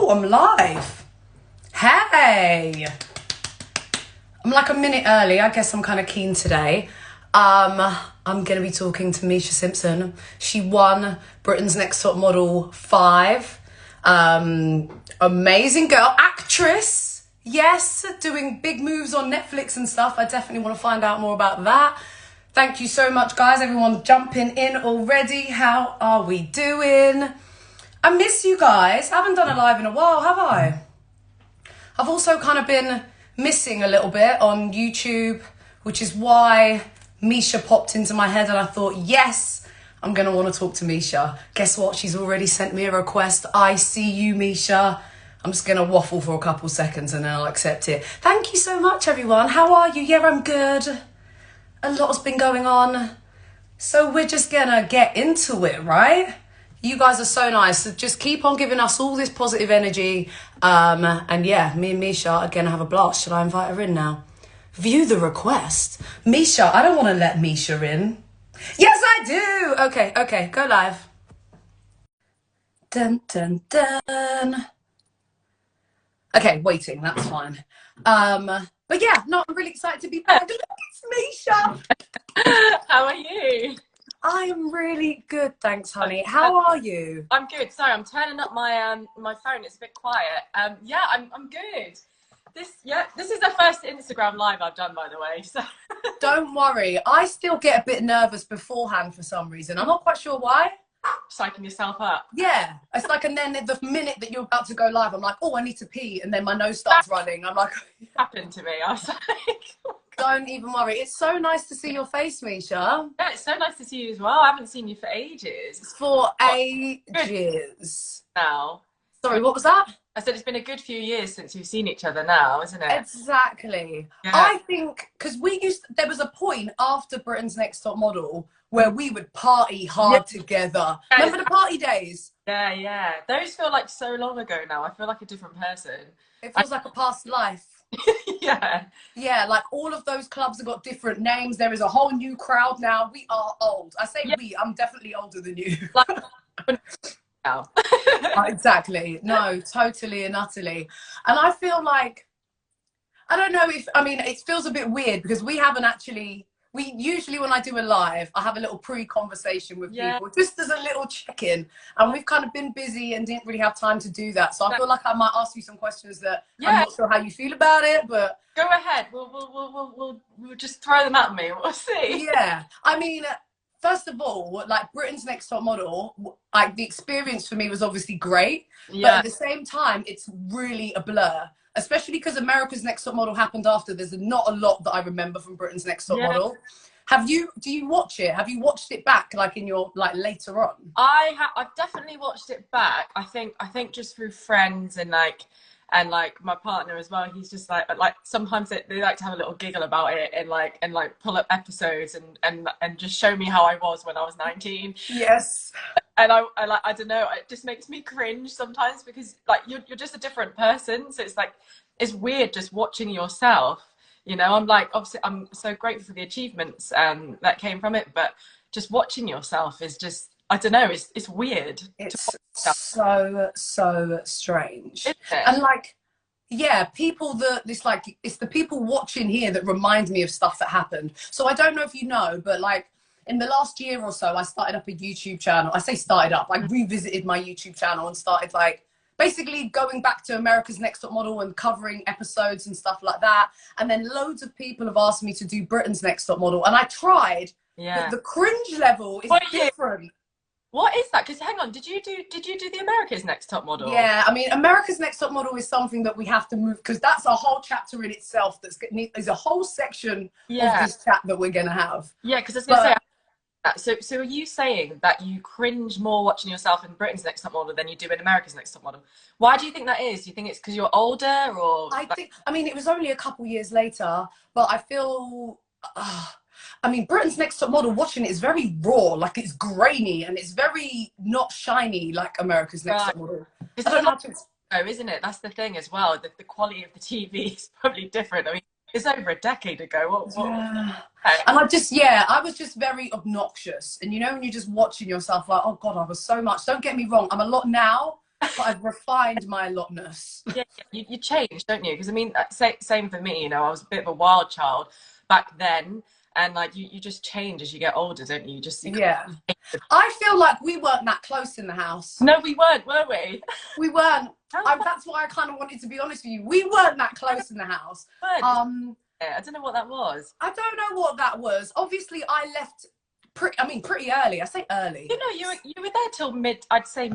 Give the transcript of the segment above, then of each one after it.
Oh, I'm live. Hey. I'm like a minute early. I guess I'm kind of keen today. I'm going to be talking to Mecia Simson. She won Britain's Next Top Model 5. Amazing girl. Actress. Yes, doing big moves on Netflix and stuff. I definitely want to find out more about that. Thank you so much, guys. Everyone jumping in already. How are we doing? I miss you guys. I haven't done a live in a while, have I? I've also kind of been missing a little bit on YouTube, which is why Mecia popped into my head and I thought, yes, I'm going to want to talk to Mecia. Guess what? She's already sent me a request. I see you, Mecia. I'm just going to waffle for a couple seconds and then I'll accept it. Thank you so much, everyone. How are you? Yeah, I'm good. A lot's been going on. So we're just going to get into it, right? You guys are so nice. So just keep on giving us all this positive energy. And yeah, me and Mecia are going to have a blast. Should I invite her in now? View the request. Mecia, I don't want to let Mecia in. Yes, I do. Okay, go live. Dun, dun, dun. Okay, waiting, that's fine. But yeah, no, I'm really excited to be back. Look, it's Mecia. How are you? I am really good, thanks, honey. How are you? I'm good. Sorry, I'm turning up my my phone. It's a bit quiet. Yeah, I'm good. This is the first Instagram live I've done, by the way. So don't worry, I still get a bit nervous beforehand for some reason. I'm not quite sure why. Psyching yourself up. Yeah, it's like, and then the minute that you're about to go live, I'm like, oh, I need to pee, and then my nose starts running. I'm like, happened to me. I was like, don't even worry. It's so nice to see your face, Mecia. Yeah, it's so nice to see you as well. I haven't seen you for ages. For ages. Now. Sorry, what was that? I said it's been a good few years since we've seen each other now, isn't it? Exactly. Yeah. I think, because there was a point after Britain's Next Top Model where we would party hard together. Remember the party days? Yeah. Those feel like so long ago now. I feel like a different person. It feels like a past life. Yeah, like all of those clubs have got different names. There is a whole new crowd now. We are old. I say we, I'm definitely older than you. Like, now. Exactly. No, totally and utterly. And I feel like, I don't know if, I mean, it feels a bit weird because we haven't actually, we usually, when I do a live, I have a little pre-conversation with people, just as a little check-in. And we've kind of been busy and didn't really have time to do that. So I feel like I might ask you some questions that I'm not sure how you feel about it, but go ahead. We'll just throw them at me. We'll see. Yeah. I mean, first of all, like Britain's Next Top Model, like the experience for me was obviously great, but at the same time, it's really a blur. Especially because America's Next Top Model happened after. There's not a lot that I remember from Britain's Next Top Model. Do you watch it? Have you watched it back, like in your, like later on? I've definitely watched it back. I think just through friends and like my partner as well. He's just like sometimes they like to have a little giggle about it and like pull up episodes and just show me how I was when I was 19. Yes. And I don't know, it just makes me cringe sometimes because like you're just a different person. So it's like, it's weird just watching yourself, you know. I'm like, obviously I'm so grateful for the achievements that came from it, but just watching yourself is just, I don't know, it's weird. It's so strange. Okay. And like, yeah, people that it's the people watching here that remind me of stuff that happened. So I don't know if you know, but like in the last year or so, I started up a YouTube channel. I say started up, I revisited my YouTube channel and started like basically going back to America's Next Top Model and covering episodes and stuff like that. And then loads of people have asked me to do Britain's Next Top Model. And I tried, but the cringe level is different. What is that? Because hang on, did you do the America's Next Top Model? Yeah, I mean, America's Next Top Model is something that we have to move because that's a whole chapter in itself. There's a whole section of this chat that we're gonna have. Yeah, because I was gonna say. So are you saying that you cringe more watching yourself in Britain's Next Top Model than you do in America's Next Top Model? Why do you think that is? Do you think it's because you're older, or? I mean, it was only a couple years later, but I feel. I mean, Britain's Next Top Model, watching it is very raw, like it's grainy and it's very not shiny like America's Next Top Model. I don't know how to, isn't it? That's the thing as well. The quality of the TV is probably different. I mean, it's over a decade ago. And I was just very obnoxious. And you know, when you're just watching yourself like, oh God, I was so much. Don't get me wrong, I'm a lot now, but I've refined my allotness. Yeah, you change, don't you? Because I mean, same for me. You know, I was a bit of a wild child back then, and like you just change as you get older, don't you? You Yeah. I feel like we weren't that close in the house. No, we weren't, were we? We weren't. How That's why I kind of wanted to be honest with you. We weren't that close in the house. fun. I don't know what that was. I don't know what that was. Obviously, I left pretty early. I say early. You know, you were there till mid. I'd say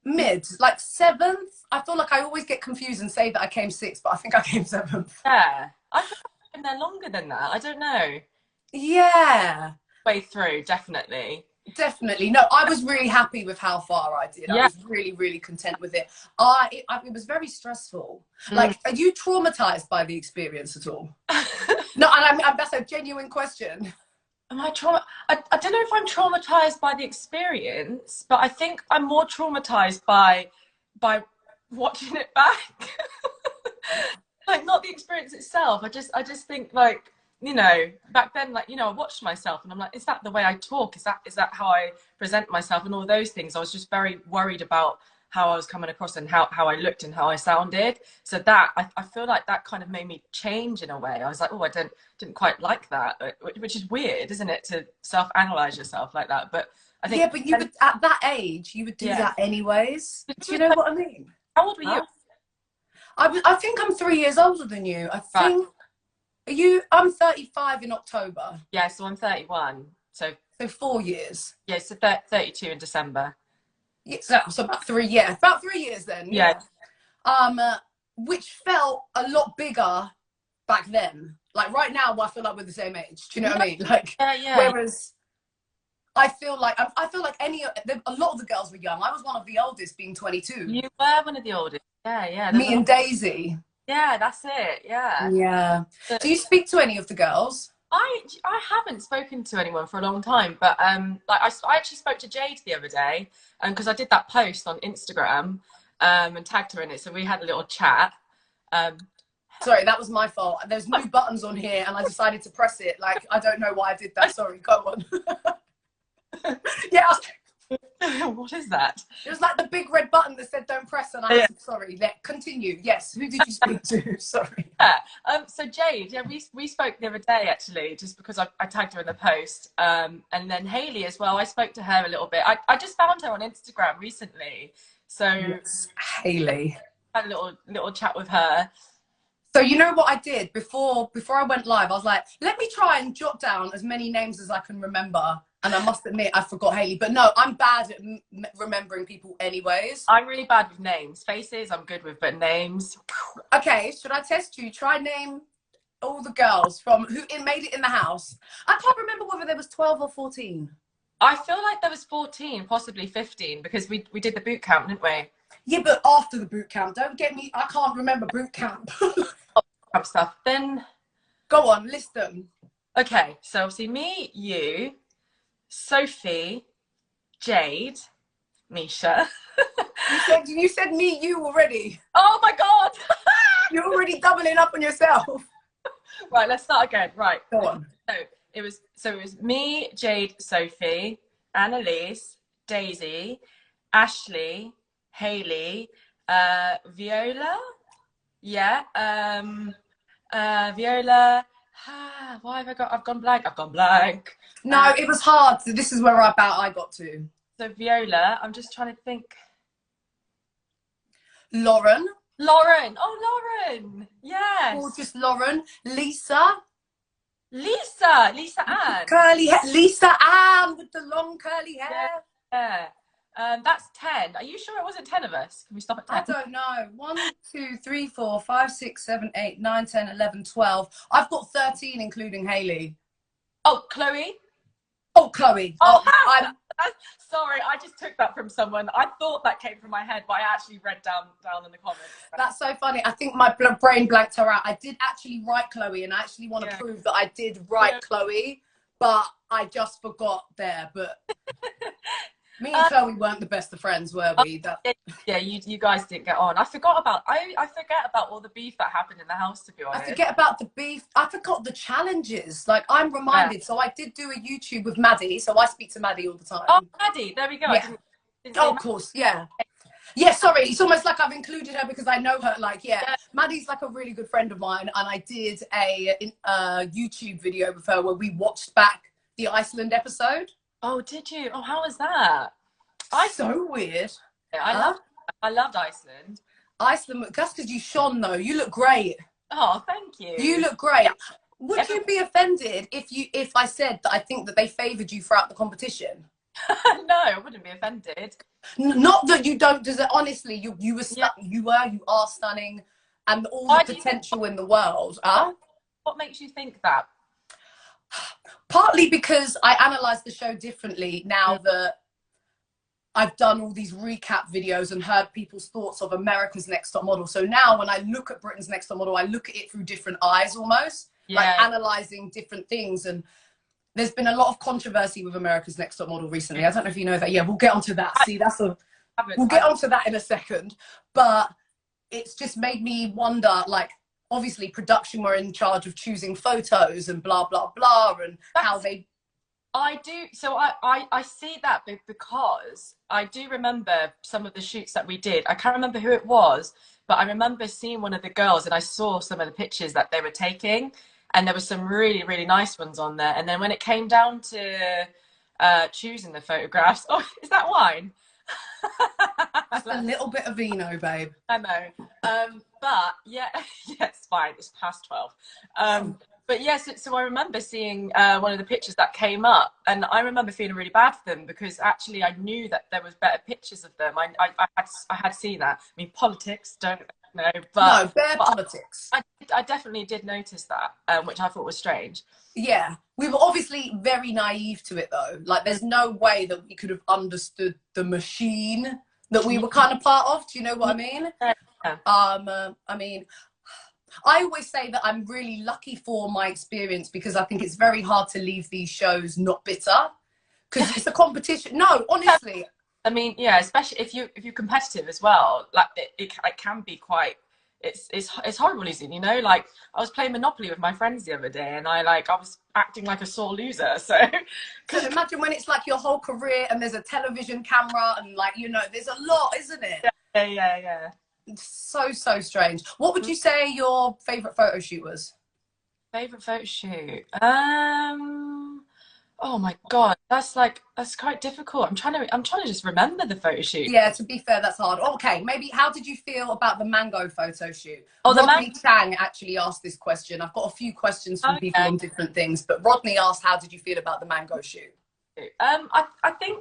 Mid, like seventh. I feel like I always get confused and say that I came sixth, but I think I came seventh. Yeah, I could have been there longer than that. I don't know. Yeah. Way through, definitely. Definitely. No, I was really happy with how far I did. Yeah. I was really, really content with it. It was very stressful. Like, are you traumatized by the experience at all? No, and that's a genuine question. Am I I don't know if I'm traumatized by the experience, but I think I'm more traumatized by watching it back. Like not the experience itself. I just think like, you know, back then, like, you know, I watched myself and I'm like, is that the way I talk? Is that how I present myself and all those things? I was just very worried about how I was coming across and how I looked and how I sounded. So that I feel like that kind of made me change in a way. I was like, oh, I didn't quite like that, which is weird, isn't it, to self-analyze yourself like that? But I think but you would at that age you would do that anyways. Do you know what I mean? How old were you? I think I'm 3 years older than you. I think I'm 35 in October. Yeah, so I'm 31. So 4 years. Yeah, so 32 in December. Yeah, so about 3 years then. Yeah. Which felt a lot bigger back then. Like right now, I feel like we're the same age. Do you know what I mean? Like, whereas I feel like a lot of the girls were young. I was one of the oldest, being 22. You were one of the oldest. Yeah. Me and Daisy. Yeah, that's it. Yeah. Yeah. Do you speak to any of the girls? I haven't spoken to anyone for a long time, but like I actually spoke to Jade the other day, because I did that post on Instagram, and tagged her in it, so we had a little chat. Sorry, that was my fault. There's new buttons on here, and I decided to press it. Like, I don't know why I did that. Sorry, go on. Yeah. What is that? It was like the big red button that said "Don't press," and I said, "Sorry." Continue. Yes. Who did you speak to? Sorry. Yeah. So Jade, yeah, we spoke the other day actually, just because I tagged her in the post. And then Hayley as well. I spoke to her a little bit. I just found her on Instagram recently, so yes, Hayley. Had a little chat with her. So you know what I did before I went live? I was like, let me try and jot down as many names as I can remember. And I must admit, I forgot Hayley. But no, I'm bad at remembering people anyways. I'm really bad with names. Faces, I'm good with, but names. Okay, should I test you? Try name all the girls from who made it in the house. I can't remember whether there was 12 or 14. I feel like there was 14, possibly 15, because we did the boot camp, didn't we? Yeah, but after the boot camp. Don't get me, I can't remember boot camp. Stuff. Then go on, list them. Okay, so obviously me, you, Sophie, Jade, Mecia. You said me, you already. Oh my god! You're already doubling up on yourself. Right, let's start again. Right. Go on. So it was me, Jade, Sophie, Annaliese, Daisy, Ashley, Hayley, Viola. Yeah. Viola. Why have I've gone blank. No, it was hard. So this is where I got to. So Viola, I'm just trying to think. Lauren. Oh, Lauren. Yes. Or just Lauren. Lisa Ann. Curly hair. Lisa Ann with the long curly hair. Yeah. That's 10. Are you sure it wasn't 10 of us? Can we stop at 10? I don't know. 1, 2, 3, 4, 5, 6, 7, 8, 9, 10, 11, 12. I've got 13, including Hayley. Oh, Chloe. Oh, I'm sorry. I just took that from someone. I thought that came from my head, but I actually read down in the comments. That's so funny. I think my brain blanked her out. I did actually write Chloe, and I actually want to prove that I did write Chloe, but I just forgot there. But me and Chloe weren't the best of friends, were we? Yeah, you guys didn't get on. I forget about all the beef that happened in the house, to be honest. I forget about the beef. I forgot the challenges. Like, I'm reminded. Yeah. So I did do a YouTube with Maddie. So I speak to Maddie all the time. Oh, Maddie. There we go. Yeah. Of course, yeah. Yeah, sorry. It's almost like I've included her because I know her. Like, yeah, Yeah. Maddie's like a really good friend of mine, and I did a YouTube video with her where we watched back the Iceland episode. Oh, did you? Oh, how was that? Iceland. So weird. I Huh? loved. I loved Iceland. Iceland, that's because you shone though. You look great. Oh, thank You you. look great. Yeah, Would every, you be offended if I said that I think that they favoured you throughout the competition? no, I wouldn't be offended. Not that you don't deserve. Honestly, you were Yeah. you are stunning, and all the Why do you? potential in the world. What, what makes you think that? Partly because I analyze the show differently now Mm, that I've done all these recap videos and heard people's thoughts of America's Next Top Model. So now when I look at Britain's Next Top Model, I look at it through different eyes almost, like yeah. analyzing different things. And there's been a lot of controversy with America's Next Top Model recently. I don't know if you know that. Yeah, we'll get onto that. I See, haven't. we'll get onto that in a second. But it's just made me wonder, like, obviously production were in charge of choosing photos and blah, blah, blah, and how That's they I do. So I see that because I do remember some of the shoots that we did. I can't remember who it was, but I remember seeing one of the girls and I saw some of the pictures that they were taking, and there were some really, really nice ones on there. And then when it came down to choosing the photographs, oh, is that wine? just a little bit of vino, babe. Memo. But yeah, yeah, it's fine. It's past 12. But yes, so I remember seeing one of the pictures that came up, and I remember feeling really bad for them because actually I knew that there was better pictures of them. I had seen that. I mean, politics, don't know, No, bare but politics. I definitely did notice that, which I thought was strange. Yeah, we were obviously very naive to it though. Like, there's no way that we could have understood the machine that we were kind of part of. Do you know what I mean? Yeah. I mean, I always say that I'm really lucky for my experience because I think it's very hard to leave these shows not bitter because it's a competition. No, honestly, I mean, yeah, especially if you're competitive as well, like it can be quite. It's horrible losing, you know. Like I was playing Monopoly with my friends the other day, and I was acting like a sore loser. So, so imagine when it's like your whole career and there's a television camera and, like, you know, there's a lot, isn't it? yeah. It's so strange. What would you say your favorite photo shoot was? Favorite photo shoot. Oh my God, that's quite difficult. I'm trying to just remember the photo shoot. Yeah, to be fair, that's hard. Okay, maybe how did you feel about the mango photo shoot? Oh, the man. Rodney Chang actually asked this question. I've got a few questions from people Okay. on different things, but Rodney asked, how did you feel about the mango shoot? I think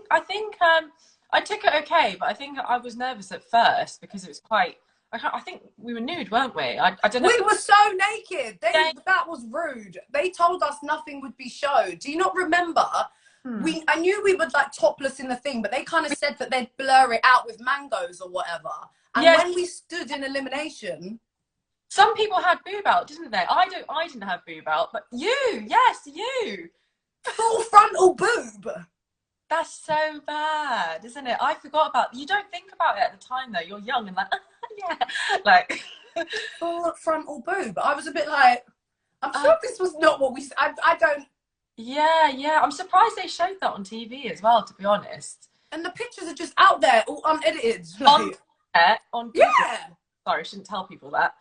I took it okay, but I think I was nervous at first because it was quite. I think we were nude, weren't we? I don't know. We were so naked. Yeah. That was rude. They told us nothing would be showed. Do you not remember? I knew we would like topless in the thing, but they kind of said that they'd blur it out with mangoes or whatever. And Yes, when we stood in elimination, some people had boob out, didn't they? I didn't have boob out, but yes, you. full frontal boob. That's so bad, isn't it? I forgot about. You don't think about it at the time though. You're young and like, yeah, like. Full frontal boob. I was a bit like, I'm sure this was not what we. I don't. Yeah. I'm surprised they showed that on TV as well, to be honest. And the pictures are just out there, all unedited. On on Google. Yeah. Sorry, I shouldn't tell people that.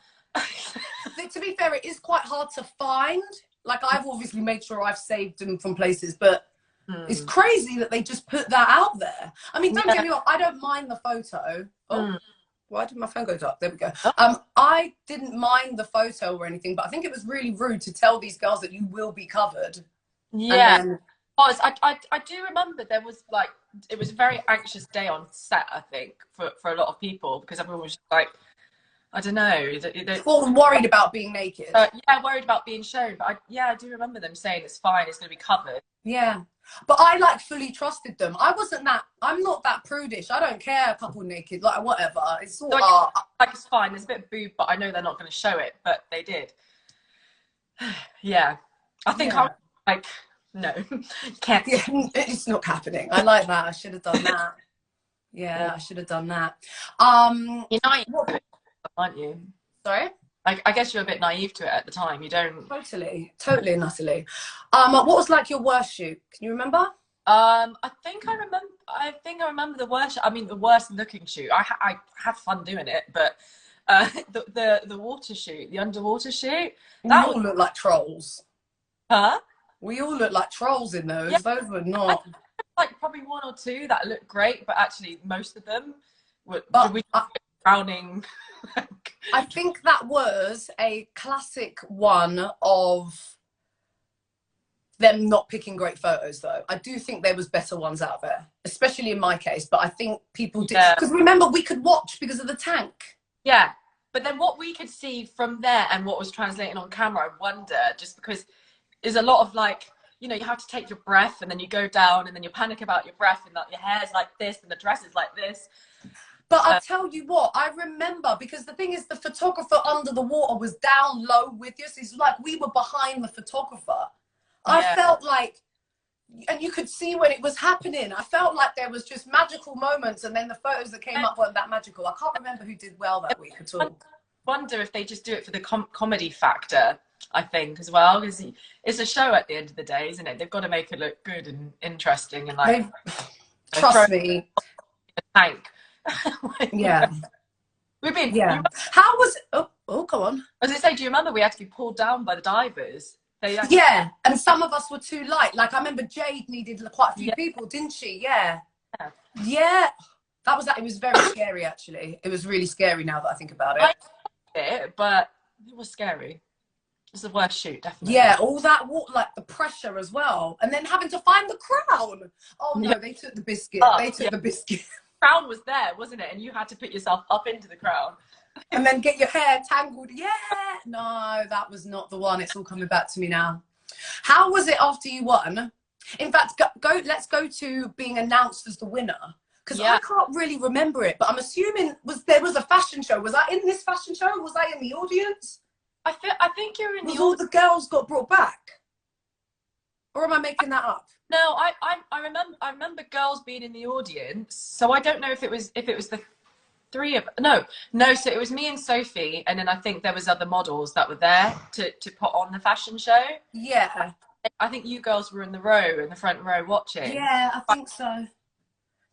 To be fair, it is quite hard to find. Like, I've obviously made sure I've saved them from places, but it's crazy that they just put that out there. I mean, don't get me wrong, I don't mind the photo. Oh, why did my phone go dark? There we go. I didn't mind the photo or anything, but I think it was really rude to tell these girls that you will be covered. Yeah. And then, I do remember there was like it was a very anxious day on set, I think, for a lot of people because everyone was just like, I don't know, all worried about being naked. yeah, worried about being shown. But I do remember them saying it's fine, it's going to be covered. Yeah. But I like fully trusted them. I'm not that prudish. I don't care a couple naked, like whatever. It's all art. Like it's fine, there's a bit of boob, but I know they're not going to show it, but they did. Yeah. I think Yeah. I like no. Can't. Yeah, it's not happening. I like that. I should have done that. Yeah, I should have done that. You're naive, aren't you? Sorry? I guess you're a bit naive to it at the time. You don't. Totally and utterly. What was like your worst shoot? Can you remember? I think I remember. I think I remember the worst. I mean, the worst looking shoot. I had fun doing it, but the water shoot, the underwater shoot, We that was, all look like trolls. huh? We all look like trolls in Yeah, those. Those were I not. think like probably one or two that looked great, but actually most of them were But we drowning. I think that was a classic one of them not picking great photos, though. I do think there was better ones out there, especially in my case. But I think people did, Yeah, because remember, we could watch because of the tank. yeah. But then what we could see from there and what was translating on camera, I wonder, just because there's a lot of like, you know, you have to take your breath and then you go down and then you panic about your breath and that your hair's like this and the dress is like this. But I'll tell you what, I remember, because the thing is, the photographer under the water was down low with us. It's like we were behind the photographer. I Yeah. felt like, and you could see when it was happening, I felt like there was just magical moments, and then the photos that came up weren't that magical. I can't remember who did well that week at all. Wonder if they just do it for the comedy factor, I think, as well, because it's a show at the end of the day, isn't it? They've got to make it look good and interesting and like Trust me. a tank. Yeah. We've been, Yeah. How was, oh, go on. as I say, do you remember we had to be pulled down by the divers? They actually, Yeah, and some of us were too light. Like I remember Jade needed quite a few yeah, people, didn't she? Yeah. yeah. Yeah. That was, it was very scary, actually. It was really scary now that I think about it. I liked it, but it was scary. It was the worst shoot, definitely. Yeah, all that, like the pressure as well. And then having to find the crown. Oh no, Yeah. they took the biscuit. Oh, They took yeah. the biscuit. Crown was there, wasn't it? And you had to put yourself up into the crown. And then get your hair tangled. Yeah. No, that was not the one. It's all coming back to me now. How was it after you won? In fact, let's go to being announced as the winner. Because Yeah. I can't really remember it, but I'm assuming there was a fashion show. Was I in this fashion show? Was I in the audience? I think you're in the Was all the girls got brought back? Or am I making that up? No, I remember girls being in the audience. So I don't know if it was the three of no. So it was me and Sophie, and then I think there was other models that were there to put on the fashion show. Yeah. I think you girls were in the front row watching. Yeah, I think so.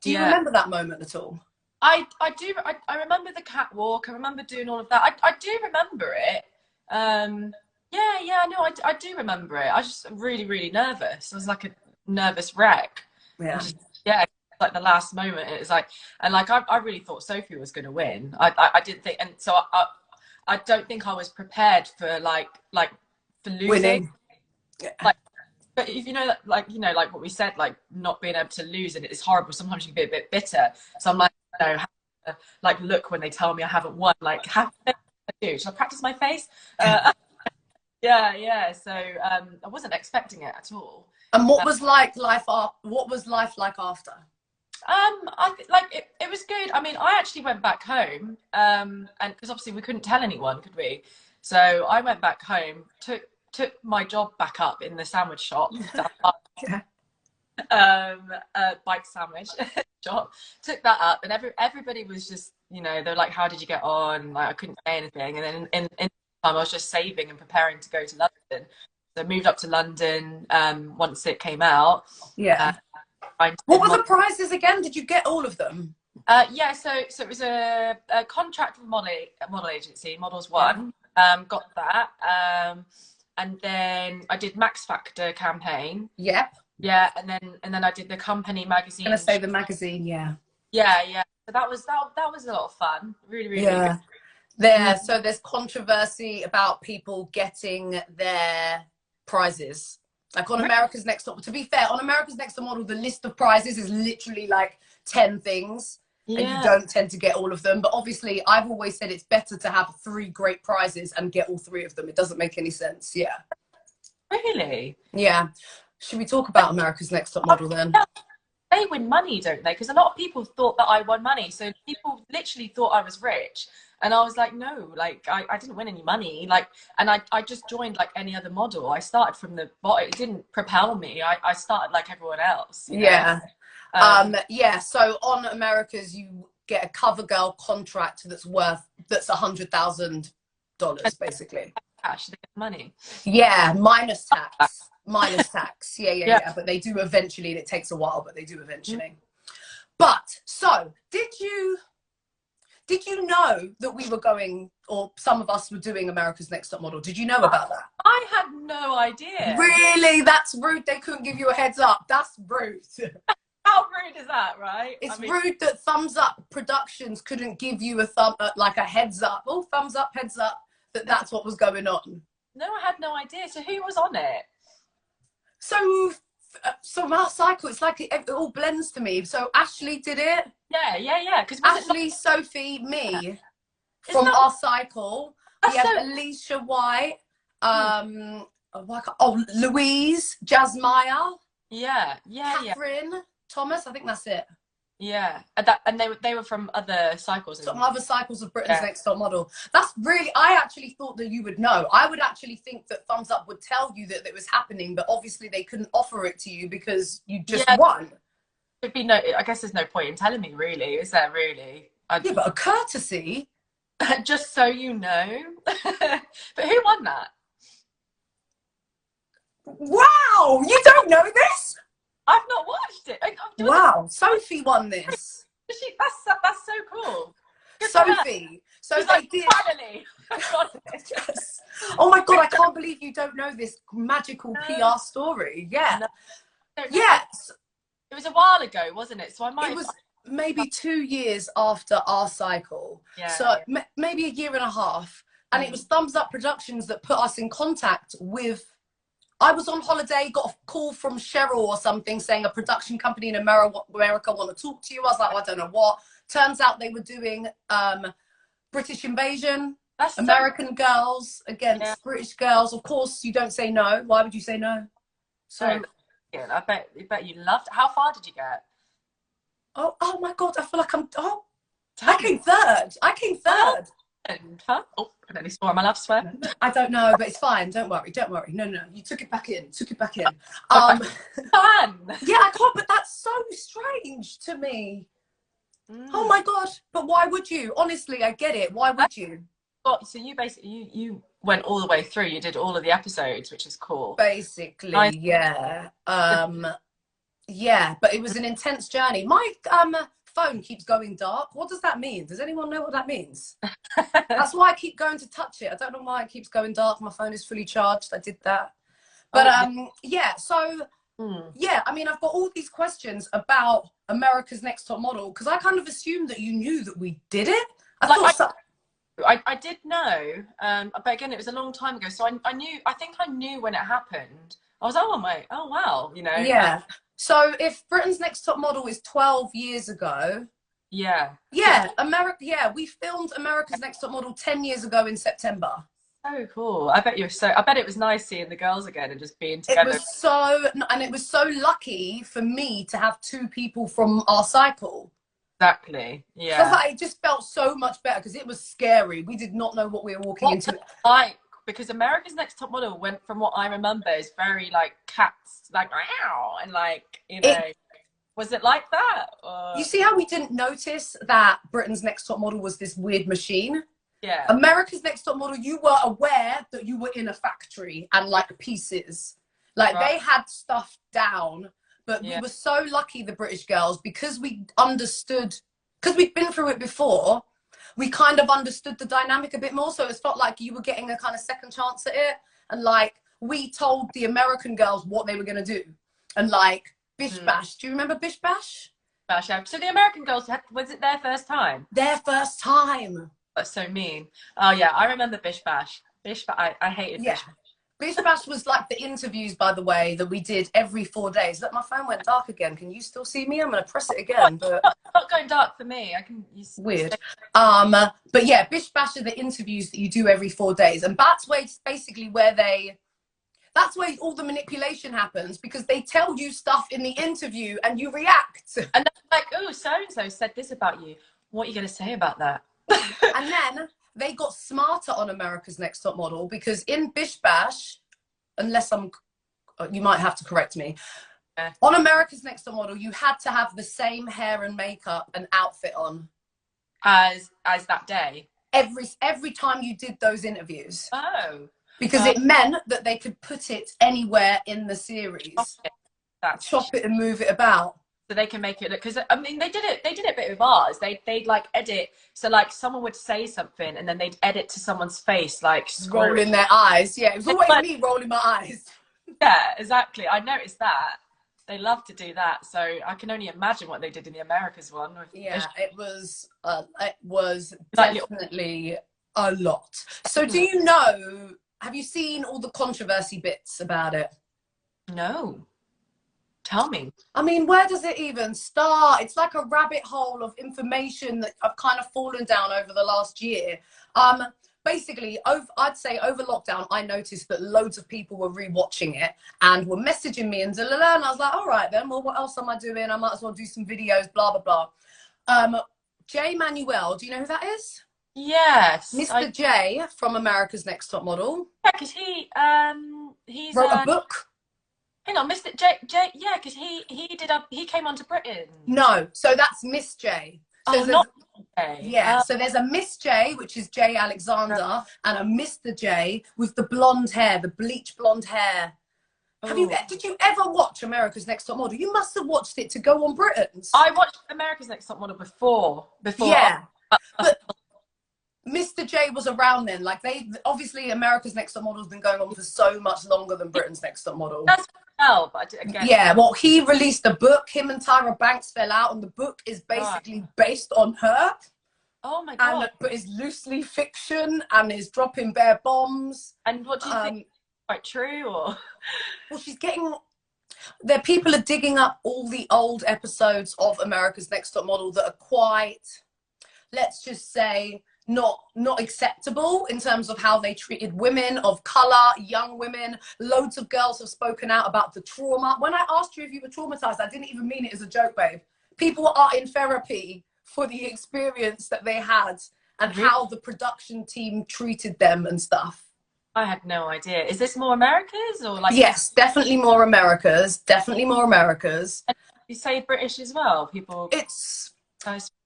Do you remember that moment at all? I do. I remember the catwalk. I remember doing all of that. I do remember it. Yeah, no, I do remember it. I was just really, really nervous. I was like a nervous wreck. Yeah. Yeah, like the last moment. It was like, and like I really thought Sophie was going to win. I didn't think, and so I don't think I was prepared for like for losing. Winning. Yeah. Like, but if you know that, like like what we said, like not being able to lose, and it's horrible. Sometimes you can be a bit bitter. So I'm like, you know, like look when they tell me I haven't won, like have I do? Should I practice my face? Yeah. So I wasn't expecting it at all. And what was life like after? It was good. I mean, I actually went back home, and because obviously we couldn't tell anyone, could we? So I went back home, took my job back up in the sandwich shop, bike sandwich shop. Took that up, and everybody was just, you know, they're like, "How did you get on?" Like I couldn't say anything, and then in time I was just saving and preparing to go to London. So I moved up to London once it came out. Yeah. What were the prizes again? Did you get all of them? Yeah, so it was a contract with model agency, Models One. Got that. And then I did Max Factor campaign. Yep. Yeah, and then I did the company magazine. I'm gonna say the magazine, yeah. Yeah. So that was a lot of fun. Really, really, yeah. really good. So there's controversy about people getting their prizes. Like on America's Next Top. To be fair, on America's Next Top Model, the list of prizes is literally like 10 things. Yeah. And you don't tend to get all of them. But obviously, I've always said it's better to have 3 great prizes and get all 3 of them. It doesn't make any sense. Yeah. Really? Yeah. Should we talk about America's Next Top Model then? They win money, don't they? Because a lot of people thought that I won money. So people literally thought I was rich. And I was like, no, like I didn't win any money. Like, and I just joined like any other model. I started from the bottom. It didn't propel me. I started like everyone else. You know? Yeah. Yeah. So on America's, you get a cover girl contract that's $100,000 basically. Cash, they get money. Yeah, minus tax. minus tax. Yeah, yeah, Yeah. yeah. But they do eventually, and it takes a while, but they do eventually. But so did you know that we were going, or some of us were doing America's Next Top Model? Did you know about that? I had no idea. Really? That's rude. They couldn't give you a heads up. That's rude. How rude is that, right? It's rude that Thumbs Up Productions couldn't give you like a heads up. Oh, thumbs up, heads up, that's what was going on. No, I had no idea. So who was on it? So our cycle, it's like it all blends to me. So Ashley did it. Yeah. Because Ashley, Sophie, me from our cycle. We have Alicia White, Louise, Jasmaya, Catherine, Thomas. I think that's it. Yeah, and they were from other cycles. Some other cycles of Britain's Next Top Model. That's really. I actually thought that you would know. I would actually think that Thumbs Up would tell you that it was happening, but obviously they couldn't offer it to you because you just won. It'd be no. I guess there's no point in telling me, really. Is there really? Yeah, but a courtesy. Just so you know. But who won that? Wow, you don't know this? I've not watched it. Wow, Sophie won this. That's so cool. Good Sophie. So they did. Finally. Yes. Oh my God, I can't believe you don't know this magical PR story. Yeah. Yes. It was a while ago, wasn't it? So I might. It was maybe 2 years after our cycle. Yeah. So maybe a year and a half. And it was Thumbs Up Productions that put us in contact with. I was on holiday, got a call from Cheryl or something saying a production company in America want to talk to you. I was like, well, I don't know what. Turns out they were doing British Invasion, American Girls against British Girls. Of course, you don't say no. Why would you say no? So I bet you loved it. How far did you get? Oh my God, I feel like I came third. Huh? Oh, I nearly swore. Am I allowed to swear? I don't know, but it's fine. Don't worry. No. You took it back in. Fun. Yeah, I can't, but that's so strange to me. Oh my God. But why would you? Honestly, I get it. Why would you? So you basically, you went all the way through. You did all of the episodes, which is cool. Basically, yeah. Yeah, but it was an intense journey. My phone keeps going dark. What does that mean? Does anyone know what that means? That's why I keep going to touch it. I don't know why it keeps going dark. My phone is fully charged. I did that. But yeah, so yeah, I mean, I've got all these questions about America's Next Top Model because I kind of assumed that you knew that we did it. I did know, but again, it was a long time ago. So I think I knew when it happened. I was, oh wow, you know. Yeah. So if Britain's Next Top Model is 12 years ago. Yeah. Yeah, we filmed America's Next Top Model 10 years ago in September. So cool. I bet it was nice seeing the girls again and just being together. It was so lucky for me to have 2 people from our cycle. Exactly. Yeah. So it just felt so much better because it was scary. We did not know what we were walking into. Because America's Next Top Model went, from what I remember, is very like cats, like meow, and like, you know, was it like that? You see how we didn't notice that Britain's Next Top Model was this weird machine? Yeah. America's Next Top Model, you were aware that you were in a factory and like pieces. Like they had stuff down, but we were so lucky, the British girls, because we understood, because we'd been through it before. We kind of understood the dynamic a bit more. So it felt like you were getting a kind of second chance at it. And like, we told the American girls what they were going to do. And like, Bish Bash. Do you remember Bish Bash? Bash, yeah. So the American girls, was it their first time? Their first time. That's so mean. Oh yeah, I remember Bish Bash. I hated Bish Bash. Bish Bash was like the interviews, by the way, that we did every 4 days. Look, my phone went dark again. Can you still see me? I'm going to press it again. But not going dark for me. I can. Weird. But yeah, Bish Bash are the interviews that you do every 4 days, and that's basically where that's where all the manipulation happens, because they tell you stuff in the interview and you react. And they're like, oh, so and so said this about you. What are you going to say about that? And then they got smarter on America's Next Top Model, because in Bish Bash, unless you might have to correct me, on America's Next Top Model, you had to have the same hair and makeup and outfit on as that day. Every time you did those interviews. Oh, Because it meant that they could put it anywhere in the series. Chop it and move it about. So they can make it look, because I mean they did it a bit with ours. They'd like edit, so like someone would say something and then they'd edit to someone's face, like rolling their eyes. Yeah, it was always me rolling my eyes. Yeah, exactly. I noticed that. They love to do that, so I can only imagine what they did in the Americas one. Yeah, it was definitely a lot. So do you know, have you seen all the controversy bits about it? No. Tell me. I mean, where does it even start? It's like a rabbit hole of information that I've kind of fallen down over the last year. Basically, I'd say over lockdown, I noticed that loads of people were rewatching it and were messaging me and da, da, da, and I was like, all right then, well, what else am I doing? I might as well do some videos, blah, blah, blah. Jay Manuel, do you know who that is? Yes. Mr. J from America's Next Top Model. Yeah, because he's wrote a book. Hang on, Mr. J, yeah, because he came onto Britain. No, so that's Miss J. So not J. Yeah, so there's a Miss J, which is J Alexander, and a Mr. J with the blonde hair, the bleach blonde hair. Did you ever watch America's Next Top Model? You must have watched it to go on Britain's. I watched America's Next Top Model before. Yeah, but Mr. J was around then. Like obviously America's Next Top Model has been going on for so much longer than Britain's Next Top Model. But again, yeah, well, he released a book. Him and Tyra Banks fell out, and the book is basically based on her. Oh my god! But it's loosely fiction and is dropping bare bombs. And what do you think? Quite true, or? Well, she's getting. People are digging up all the old episodes of America's Next Top Model that are quite, let's just say, not acceptable in terms of how they treated women of color, young women. Loads of girls have spoken out about the trauma. When I asked you if you were traumatized, I didn't even mean it as a joke, babe. People are in therapy for the experience that they had and how the production team treated them and stuff. I had no idea. Is this more Americas or like? Yes, definitely more Americas. Definitely more Americas. And you say British as well, people.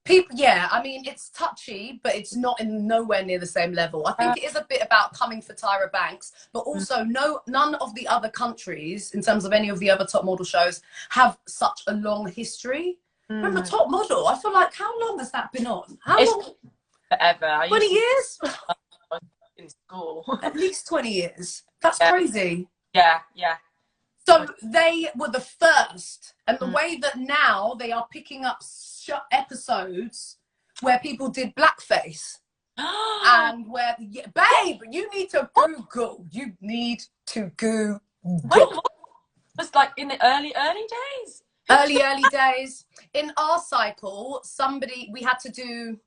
People, yeah, I mean, it's touchy, but it's not in nowhere near the same level. I think it is a bit about coming for Tyra Banks, but also none of the other countries, in terms of any of the other top model shows, have such a long history. Remember Top Model? I feel like, how long has that been on? How long? Forever. 20 years? In school. At least 20 years. That's crazy. Yeah, yeah. So they were the first, and the way that now they are picking up episodes where people did blackface and where, babe, you need to Google. You need to Google. Was like in the early days. Early days. In our cycle, we had to do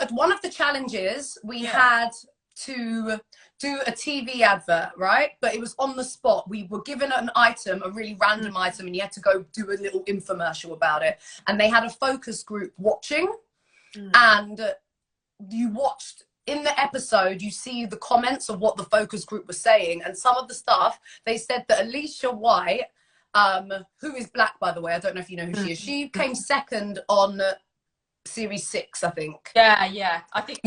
at one of the challenges. We had to do a TV advert, right? But it was on the spot. We were given an item, a really random item, and you had to go do a little infomercial about it. And they had a focus group watching, and you watched in the episode, you see the comments of what the focus group was saying, and some of the stuff, they said that Alicia White, who is black, by the way, I don't know if you know who she is, she came second on series 6, I think. Yeah, I think,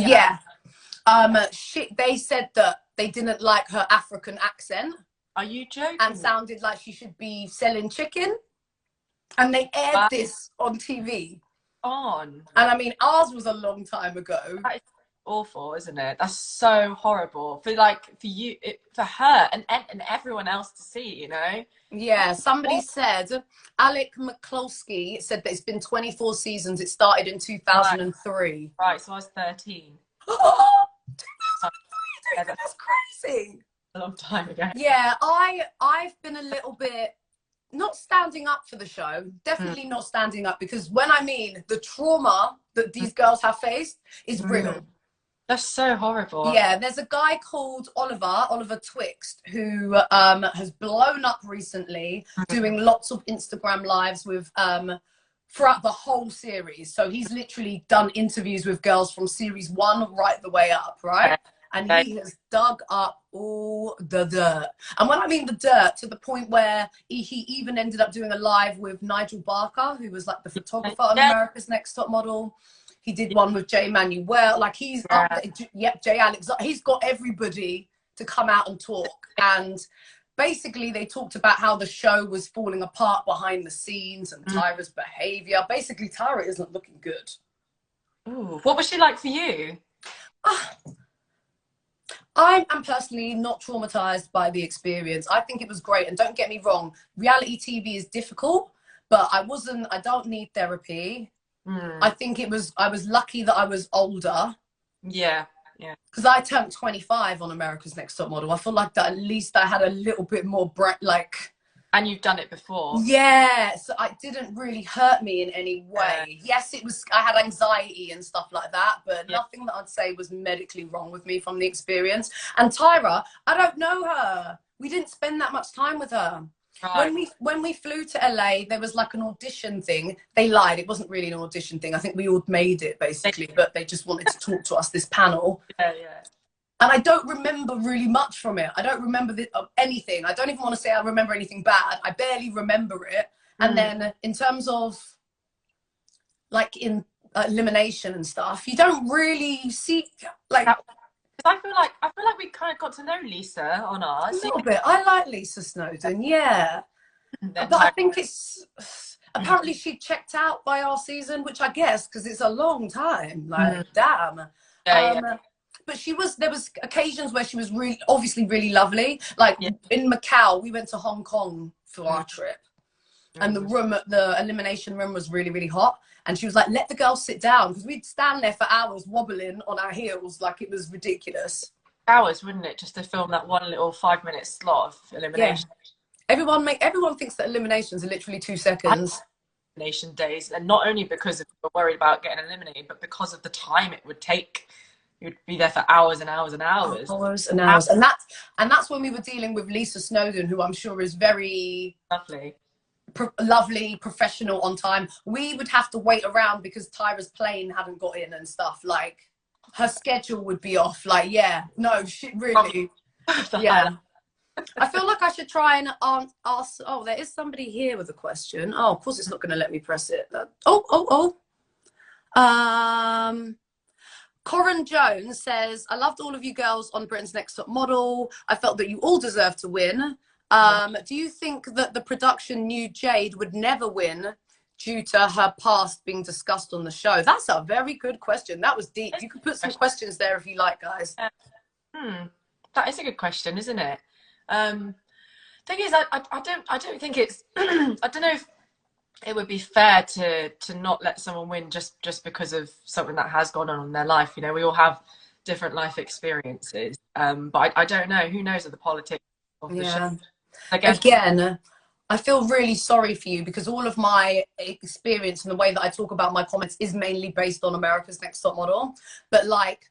they said that they didn't like her African accent. Are you joking? And sounded like she should be selling chicken. And they aired this on TV. And I mean, ours was a long time ago. That is awful, isn't it? That's so horrible for you, for her and everyone else to see, you know? Yeah, somebody said, Alec McCloskey said that it's been 24 seasons. It started in 2003. Right, so I was 13. 2003, that's crazy. A long time ago. Yeah, I've been a little bit not standing up for the show, definitely not standing up, because when I mean the trauma that these girls have faced is real. That's so horrible. Yeah, there's a guy called Oliver Twixt, who has blown up recently, doing lots of Instagram lives with throughout the whole series. So he's literally done interviews with girls from series 1 right the way up, right? And he has dug up all the dirt. And when I mean the dirt, to the point where he even ended up doing a live with Nigel Barker, who was like the photographer on America's Next Top Model. He did one with Jay Manuel. Like he's up there. Yep, Jay Alexander. He's got everybody to come out and talk. And basically they talked about how the show was falling apart behind the scenes and Tyra's behavior. Basically, Tyra isn't looking good. Ooh. What was she like for you? I am personally not traumatized by the experience. I think it was great. And don't get me wrong, reality TV is difficult, but I don't need therapy. I think I was lucky that I was older. Yeah, yeah. Because I turned 25 on America's Next Top Model. I feel like that at least I had a little bit more And you've done it before. Yeah, so it didn't really hurt me in any way. Yes, I had anxiety and stuff like that, but nothing that I'd say was medically wrong with me from the experience. And Tyra, I don't know her. We didn't spend that much time with her. Right. When we flew to LA, there was like an audition thing. They lied. It wasn't really an audition thing. I think we all made it basically, but they just wanted to talk to us, this panel. Yeah, yeah. And I don't remember really much from it. I don't remember anything. I don't even want to say I remember anything bad. I barely remember it. And then in terms of like in elimination and stuff, you don't really see like. I feel like we kind of got to know Lisa on ours. A little bit. I like Lisa Snowden, yeah. But I think it's apparently she checked out by our season, which I guess because it's a long time. Like, damn. Yeah. But there was occasions where she was obviously really lovely. Like in Macau, we went to Hong Kong for our trip. And the elimination room was really, really hot. And she was like, let the girls sit down. Because we'd stand there for hours wobbling on our heels. Like, it was ridiculous. Hours, wouldn't it? Just to film that one little 5-minute slot of elimination. Yeah. Everyone thinks that eliminations are literally 2 seconds. Elimination days. And not only because we're worried about getting eliminated, but because of the time it would take. You'd be there for hours and hours and hours. Hours and hours. And that's when we were dealing with Lisa Snowden, who I'm sure is very lovely, professional, on time. We would have to wait around because Tyra's plane hadn't got in and stuff. Like, her schedule would be off. Like, yeah, no, shit, really. Yeah. I feel like I should try and ask. Oh, there is somebody here with a question. Oh, of course it's not going to let me press it. Corin Jones says, I loved all of you girls on Britain's Next Top Model. I felt that you all deserve to win. Do you think that the production knew Jade would never win due to her past being discussed on the show? That's a very good question. That was deep. You could put some questions there if you like, guys. That is a good question, isn't it? Thing is, I don't think it's I don't know if it would be fair to not let someone win just because of something that has gone on in their life. You know, we all have different life experiences. But I don't know. Who knows of the politics of the show? Again, I feel really sorry for you because all of my experience and the way that I talk about my comments is mainly based on America's Next Top Model. But like,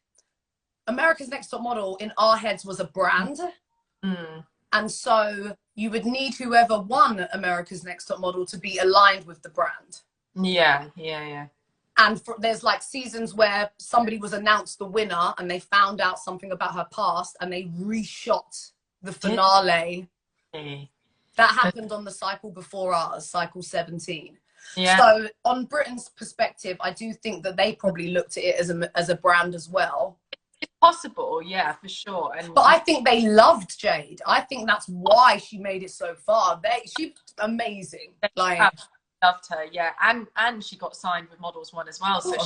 America's Next Top Model in our heads was a brand. And so you would need whoever won America's Next Top Model to be aligned with the brand. Yeah. And there's like seasons where somebody was announced the winner and they found out something about her past and they reshot the finale. That happened on the cycle before ours, cycle 17. Yeah. So on Britain's perspective, I do think that they probably looked at it as a brand as well. It's possible, yeah, for sure. But I think they loved Jade. I think that's why she made it so far. She's amazing. Like, loved her, yeah, and she got signed with Models One as well. So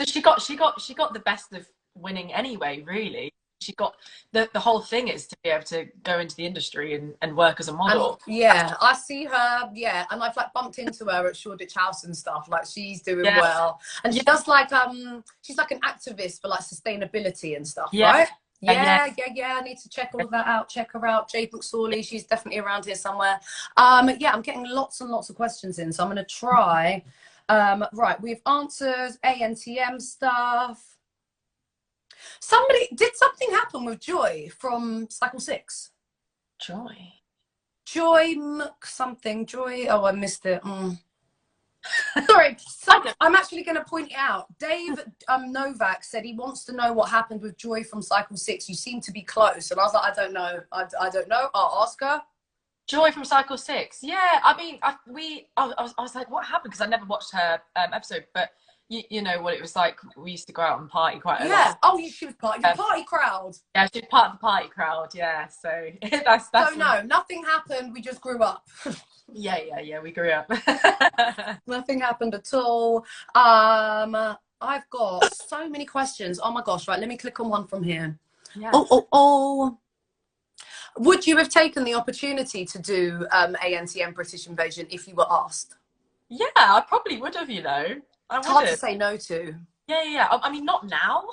she got the best of winning anyway. Really, she got the whole thing is to be able to go into the industry and work as a model. And, I see her. Yeah, and I've like bumped into her at Shoreditch House and stuff. Like, she's doing well, and she does like she's like an activist for like sustainability and stuff, right? Yeah. I need to check all of that out. Check her out, Jade McSorley. She's definitely around here somewhere. Yeah, I'm getting lots and lots of questions in, so I'm gonna try. Right, we've answered ANTM stuff. Did something happen with Joy from cycle 6? Joy something. Joy. Oh, I missed it. Sorry. I'm actually going to point it out. Dave Novak said he wants to know what happened with Joy from cycle 6. You seem to be close, and I was like, I don't know. I don't know. I'll ask her. Joy from cycle 6. Yeah. I mean, I was like, what happened? Because I never watched her episode, but you know what it was like. We used to go out and party quite a Yeah. lot. Oh, she was part. You're party crowd. Yeah, she's part of the party crowd. Yeah, so So that's no, nothing happened. We just grew up. yeah. We grew up. Nothing happened at all. I've got so many questions. Oh my gosh! Right, let me click on one from here. Yeah. Oh. Would you have taken the opportunity to do ANTM British Invasion if you were asked? Yeah, I probably would have. You know, I It's would hard to have. say no to. Yeah. I mean, not now.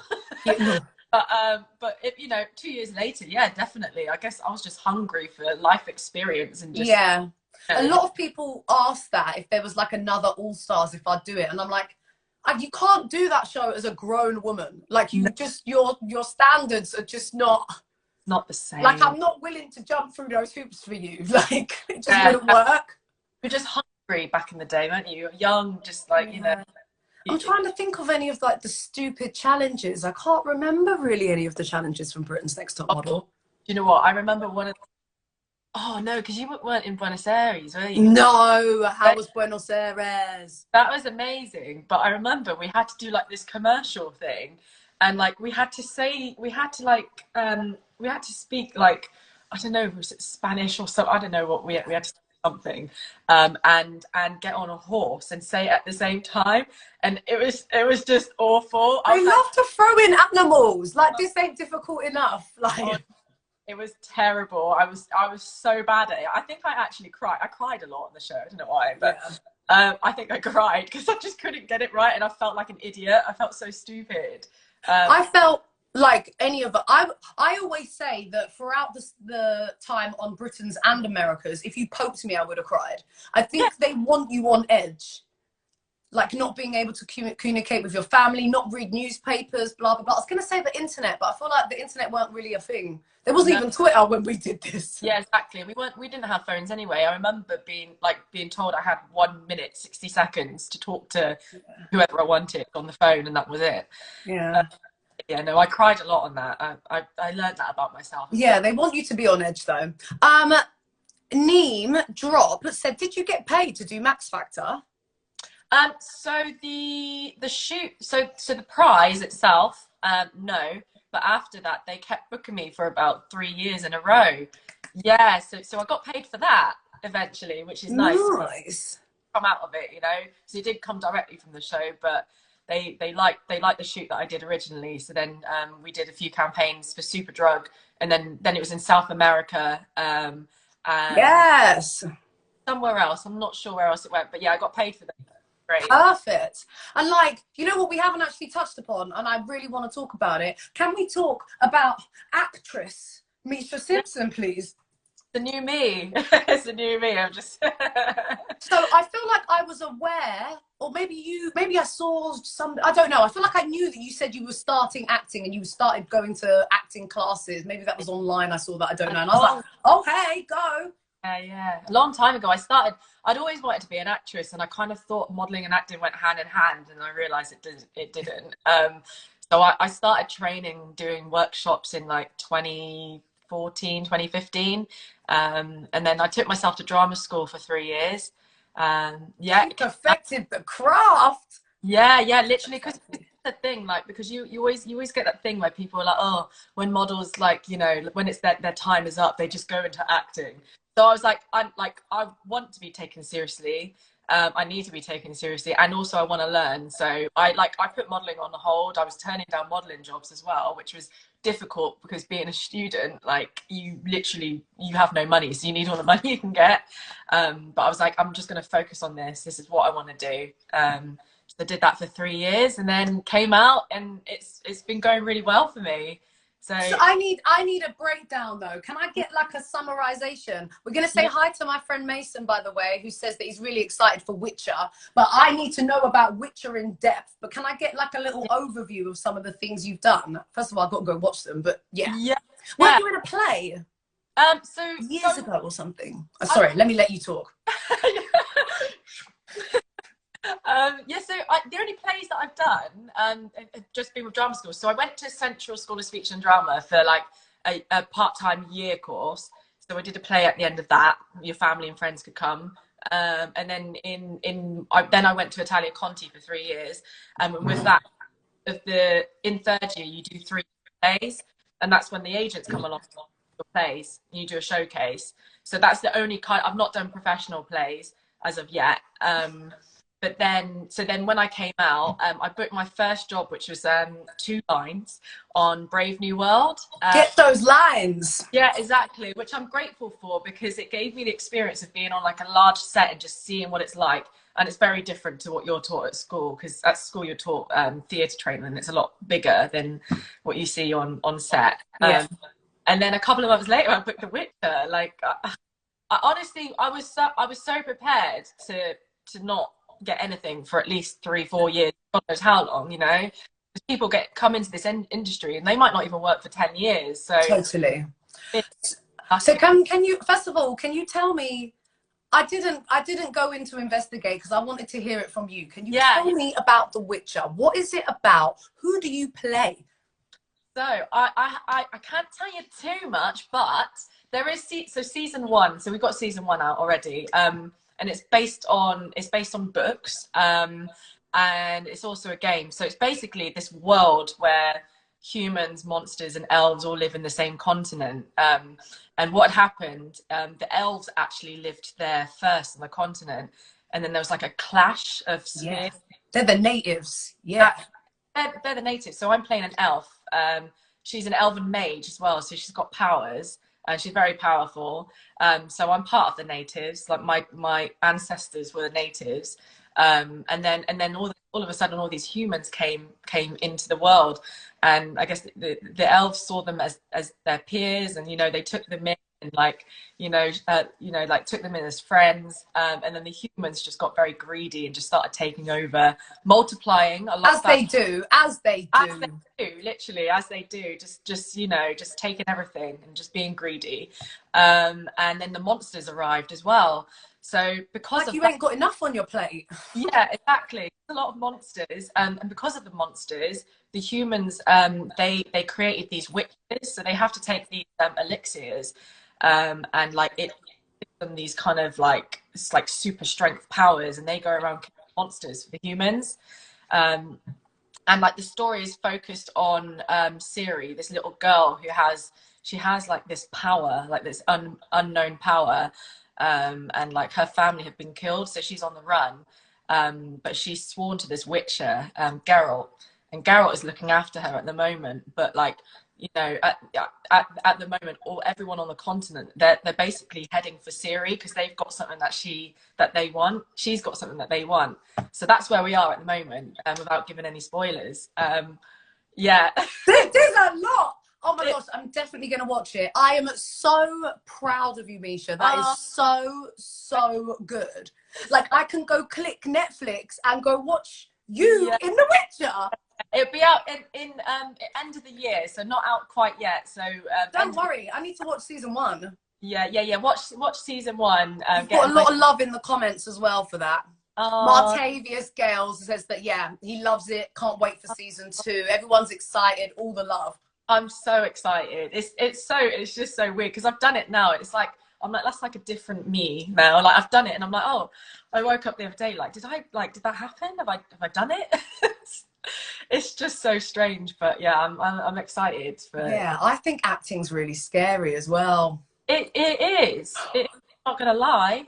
Yeah, no. But if, you know, 2 years later, yeah, definitely. I guess I was just hungry for life experience and just, Yeah. you A know, lot of people ask that if there was like another All Stars, if I'd do it, and I'm like, you can't do that show as a grown woman. Like you just your standards are just not not the like same. I'm not willing to jump through those hoops for you. Like it just Yeah, wouldn't work. you're just hungry back in the day, weren't you? You're young, just like, you know. Yeah. I'm trying to think of any of like the stupid challenges. I can't remember really any of the challenges from Britain's Next Top Model. You know what? I remember one of, oh no, because you weren't in Buenos Aires, were you? No, how was Buenos Aires? That was amazing. But I remember we had to do like this commercial thing, and like we had to say, we had to speak like, I don't know, was it Spanish or so? I don't know what we had to say something, and get on a horse and say it at the same time, and it was just awful. I They was like, love to throw in animals. Like this ain't difficult enough. oh, Like it was terrible. I was so bad at it. I think I actually cried. I cried a lot on the show. I don't know why, but yeah. I think I cried because I just couldn't get it right, and I felt like an idiot. I felt so stupid. I felt like any of it. I always say that throughout the time on Britain's and America's, if you poked me, I would have cried. I think they want you on edge. Like not being able to communicate with your family, not read newspapers, blah, blah, blah. I was going to say the internet, but I feel like the internet weren't really a thing. There wasn't even Twitter when we did this. Yeah, exactly. We didn't have phones anyway. I remember being told I had 1 minute, 60 seconds to talk to whoever I wanted on the phone, and that was it. Yeah. Yeah, no, I cried a lot on that. I learned that about myself. Yeah, they want you to be on edge though. Neem Drop said, did you get paid to do Max Factor? So the shoot, so the prize itself, no, but after that they kept booking me for about 3 years in a row. Yeah, so I got paid for that eventually, which is nice. Nice. Come out of it, you know. So it did come directly from the show, but they liked the shoot that I did originally. So then we did a few campaigns for Superdrug, and then it was in South America, and Yes. somewhere else. I'm not sure where else it went, but yeah, I got paid for that. Great. Perfect. And like, you know what we haven't actually touched upon, and I really want to talk about it. Can we talk about actress Mecia Simson, please? The new me. It's the new me. I'm just. So I feel like I was aware, or maybe I saw some, I don't know. I feel like I knew that you said you were starting acting and you started going to acting classes. Maybe that was online. I saw that. I don't know. And I was like, oh, hey, go. Yeah. A long time ago, I'd always wanted to be an actress, and I kind of thought modeling and acting went hand in hand, and I realized it didn't. So I started training, doing workshops in like 2014, 2015. And then I took myself to drama school for 3 years. Yeah. You perfected the craft. Yeah, literally, because the thing, like, because you always get that thing where people are like, oh, when models, like, you know, when it's their time is up, they just go into acting. So I was like, I want to be taken seriously. I need to be taken seriously, and also I want to learn. So I put modeling on hold. I was turning down modeling jobs as well, which was difficult because being a student, like, you have no money, so you need all the money you can get. But I was like, I'm just going to focus on this. This is what I want to do. So I did that for 3 years, and then came out, and it's been going really well for me. So I need a breakdown though. Can I get like a summarization? We're gonna say hi to my friend Mason, by the way, who says that he's really excited for Witcher, but I need to know about Witcher in depth. But can I get like a little overview of some of the things you've done? First of all, I've got to go watch them, but yeah. Were you in a play? So years ago or something. Sorry, let me let you talk. So the only plays that I've done have just been with drama school. So I went to Central School of Speech and Drama for like a part-time year course. So I did a play at the end of that. Your family and friends could come. And then then I went to Italia Conti for 3 years, and with that, in third year you do 3 plays, and that's when the agents come along with your plays. You do a showcase. So that's the only kind. I've not done professional plays as of yet. But then when I came out, I booked my first job, which was 2 lines on Brave New World. Get those lines. Yeah, exactly, which I'm grateful for, because it gave me the experience of being on like a large set and just seeing what it's like. And it's very different to what you're taught at school, because at school you're taught theatre training, and it's a lot bigger than what you see on set. Yeah. And then a couple of months later, I booked The Witcher. Like, I honestly, I was so prepared to not get anything for at least 3-4 years, God knows how long, you know. People come into this industry and they might not even work for 10 years. So totally. So can you, first of all, can you tell me, I didn't go in to investigate because I wanted to hear it from you. Can you tell me about The Witcher? What is it about? Who do you play? So I can't tell you too much, but there is season 1. So we've got season 1 out already, and it's based on books, and it's also a game. So it's basically this world where humans, monsters, and elves all live in the same continent. And what happened? The elves actually lived there first on the continent, and then there was like a clash of spheres. They're the natives. Yeah. They're the natives. So I'm playing an elf. She's an elven mage as well, so she's got powers, and she's very powerful. So I'm part of the natives. Like my ancestors were the natives, and then all of a sudden all these humans came into the world, and I guess the elves saw them as their peers, and you know, they took them in, and like like took them in as friends, and then the humans just got very greedy and just started taking over, multiplying a lot, as they do, literally as they do, just taking everything and just being greedy. And then the monsters arrived as well. So because like, you ain't got enough on your plate. Yeah, exactly. A lot of monsters, and because of the monsters, the humans they created these witches, so they have to take these elixirs, and like it gives them these kind of like super strength powers, and they go around killing monsters for the humans. And like the story is focused on Siri, this little girl who has like this power, like this unknown power. And like her family have been killed, so she's on the run, but she's sworn to this witcher, Geralt, and Geralt is looking after her at the moment. But like, you know, at the moment, everyone on the continent, they're basically heading for Ciri, because they've got something that they want. She's got something that they want. So that's where we are at the moment, without giving any spoilers. Yeah. There's a lot. Oh my gosh, I'm definitely going to watch it. I am so proud of you, Mecia. That is so good. Like, I can go click Netflix and go watch you in The Witcher. It'll be out in end of the year, so not out quite yet. So don't worry, I need to watch season 1. Yeah. Watch season 1. You've got a lot of love in the comments as well for that. Martavius Gales says that he loves it. Can't wait for season 2. Everyone's excited. All the love. I'm so excited. It's just so weird, because I've done it now. It's like, I'm like, that's like a different me now. Like, I've done it, and I'm like, oh, I woke up the other day, like, did that happen? Have I done it? It's just so strange, but yeah, I'm excited for. Yeah, I think acting's really scary as well. It is. It's not gonna lie.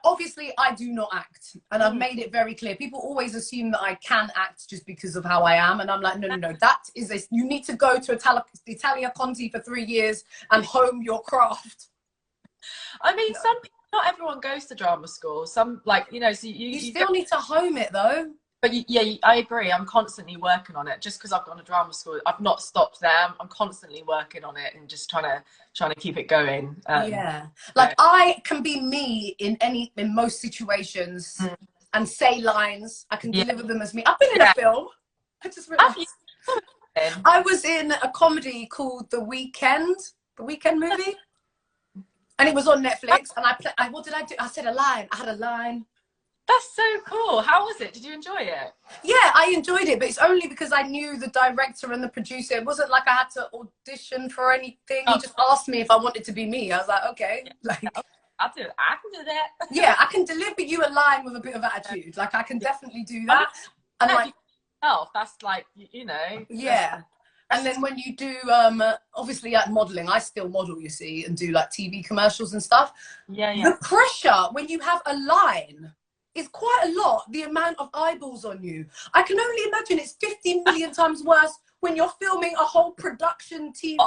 Obviously, I do not act, and I've made it very clear. People always assume that I can act just because of how I am, and I'm like, no. That is you need to go to Italia Conti for 3 years and hone your craft. I mean, not everyone goes to drama school. Some, like, you know, so you still need to hone it though. But I agree. I'm constantly working on it. Just because I've gone to drama school, I've not stopped there. I'm constantly working on it and just trying to keep it going. Like, I can be me in most situations and say lines. I can deliver them as me. I've been in a film. I just realized. I was in a comedy called The Weekend movie, and it was on Netflix. And what did I do? I said a line. I had a line. That's so cool. How was it? Did you enjoy it? Yeah, I enjoyed it, but it's only because I knew the director and the producer. It wasn't like I had to audition for anything. He just asked me if I wanted to be me. I was like, okay. Like, I can do that. Yeah, I can deliver you a line with a bit of attitude. Like, I can definitely do that. And like, that's like, you know. yeah. And then when you do, obviously at modeling, I still model, you see, and do like TV commercials and stuff. Yeah, yeah. The pressure when you have a line is quite a lot, the amount of eyeballs on you. I can only imagine it's 50 million times worse when you're filming a whole production TV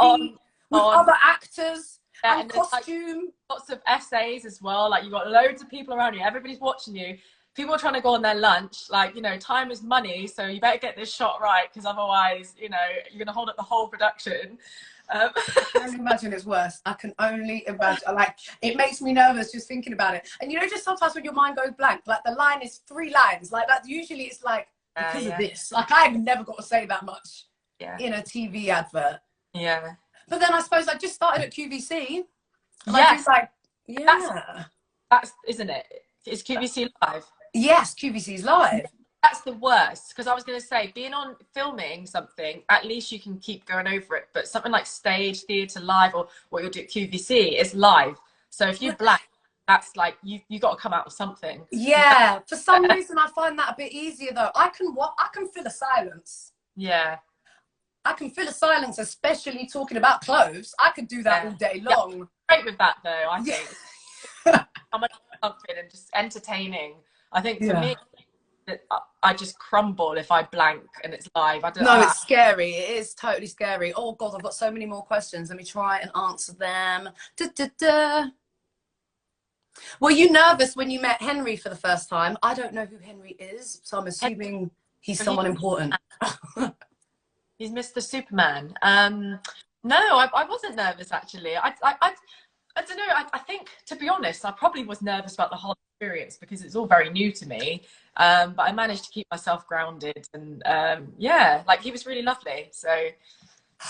with other actors and costume. Like, lots of essays as well. Like, you've got loads of people around you. Everybody's watching you. People are trying to go on their lunch. Like, you know, time is money, so you better get this shot right, because otherwise, you know, you're going to hold up the whole production. I can only imagine it's worse. I can only imagine. Like, it makes me nervous just thinking about it. And you know, just sometimes when your mind goes blank, like the line is 3 lines. Like that, usually it's like, because of this. Like, I've never got to say that much in a TV advert. Yeah. But then I suppose I just started at QVC. Yes. Like, that's isn't it? Is QVC live? Yes, QVC's live. That's the worst, because I was going to say, being on filming something, at least you can keep going over it. But something like stage, theatre, live, or what you'll do at QVC is live. So if you blank, that's like you got to come out with something. Yeah, for some reason I find that a bit easier though. I can fill a silence. Yeah, I can fill a silence, especially talking about clothes. I could do that all day long. Yeah, great with that though, I think. I'm something and just entertaining. I think for me, I just crumble if I blank and it's live. It's scary. It is totally scary. Oh God, I've got so many more questions. Let me try and answer them. Were you nervous when you met Henry for the first time? I don't know who Henry is, so I'm assuming he's someone important. He's Mr. Superman. No, I wasn't nervous actually. I don't know. I think, to be honest, I probably was nervous about the whole experience because it's all very new to me. But I managed to keep myself grounded, and like, he was really lovely. So